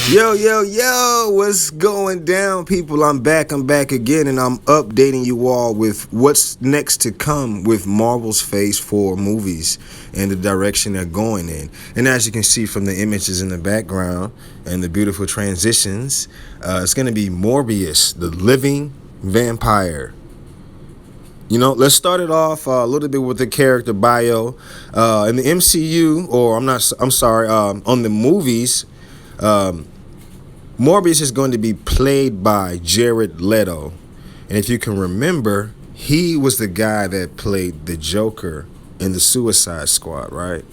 Yo, what's going down, people? I'm back again, and I'm updating you all with what's next to come with Marvel's Phase 4 movies and the direction they're going in. And as you can see from the images in the background and the beautiful transitions, it's going to be Morbius, the Living Vampire. Let's start it off a little bit with the character bio. In the MCU, on the movies, Morbius is going to be played by Jared Leto. And if you can remember, he was the guy that played the Joker in the Suicide Squad, right?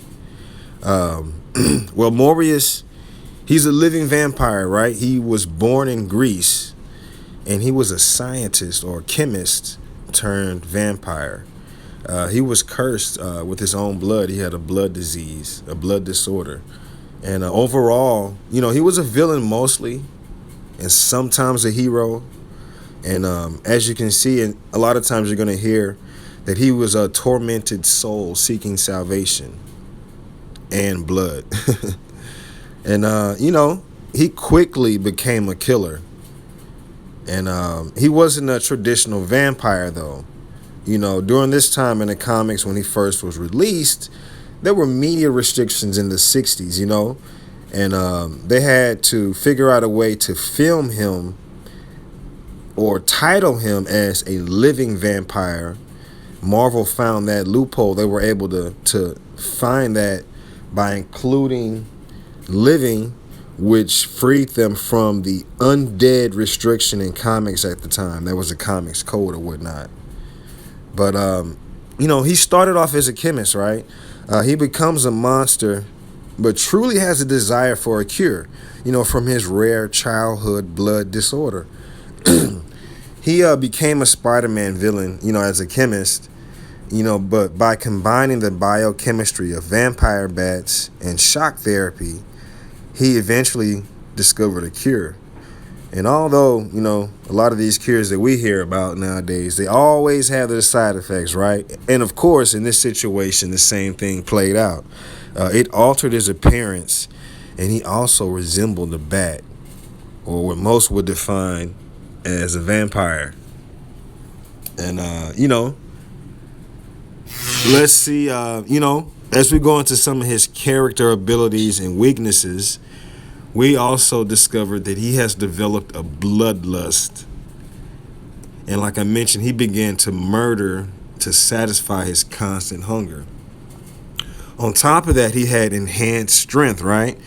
Well, Morbius, he's a living vampire, right? He was born in Greece, and he was a scientist or a chemist turned vampire. He was cursed with his own blood. He had a blood disease, a blood disorder. And overall, he was a villain mostly, and sometimes a hero. And as you can see, and a lot of times you're going to hear that he was a tormented soul seeking salvation and blood. And, he quickly became a killer. And he wasn't a traditional vampire, though. During this time in the comics when he first was released, there were media restrictions in the 60s, and they had to figure out a way to film him or title him as a living vampire. Marvel found that loophole. They were able to find that by including living, which freed them from the undead restriction in comics at the time. There was a comics code or whatnot. But, he started off as a chemist, right? He becomes a monster, but truly has a desire for a cure, from his rare childhood blood disorder. He became a Spider-Man villain, as a chemist, but by combining the biochemistry of vampire bats and shock therapy, he eventually discovered a cure. And although, a lot of these cures that we hear about nowadays, they always have their side effects, right? And of course, in this situation, the same thing played out. It altered his appearance, and he also resembled a bat, or what most would define as a vampire. And, let's see, as we go into some of his character abilities and weaknesses, we also discovered that he has developed a bloodlust. And like I mentioned, he began to murder to satisfy his constant hunger. On top of that, he had enhanced strength, right?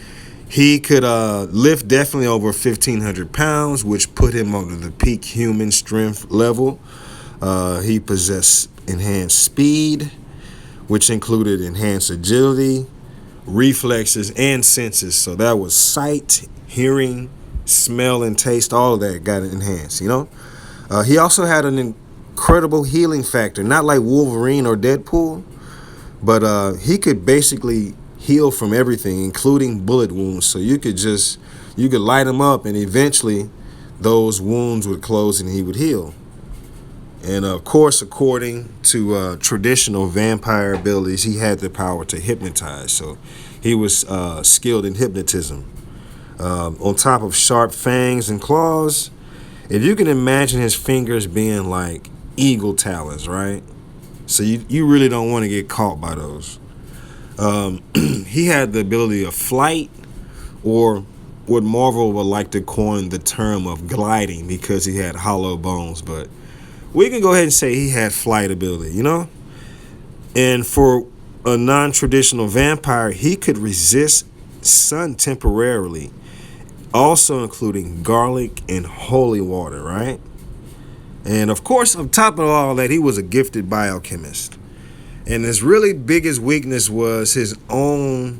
He could lift definitely over 1,500 pounds, which put him over the peak human strength level. He possessed enhanced speed, which included enhanced agility, reflexes, and senses. So that was sight, hearing, smell, and taste. All of that got enhanced, He also had an incredible healing factor, not like Wolverine or Deadpool, but he could basically heal from everything, including bullet wounds. So you could light him up, and eventually those wounds would close and he would heal. And of course, according to traditional vampire abilities, he had the power to hypnotize. So he was skilled in hypnotism. On top of sharp fangs and claws, if you can imagine his fingers being like eagle talons, right? So you really don't want to get caught by those. He had the ability of flight, or what Marvel would like to coin the term of gliding, because he had hollow bones. But we can go ahead and say he had flight ability, And for a non-traditional vampire, he could resist sun temporarily, also including garlic and holy water, right? And of course, on top of all that, he was a gifted biochemist. And his really biggest weakness was his own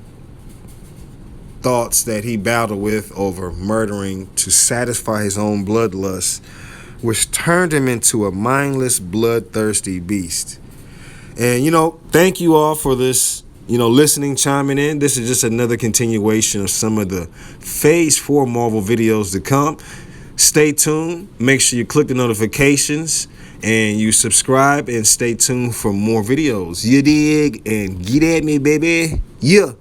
thoughts that he battled with over murdering to satisfy his own bloodlust, which turned him into a mindless, bloodthirsty beast. And, thank you all for this, listening, chiming in. This is just another continuation of some of the Phase 4 Marvel videos to come. Stay tuned. Make sure you click the notifications and you subscribe, and stay tuned for more videos. You dig? And get at me, baby. Yeah.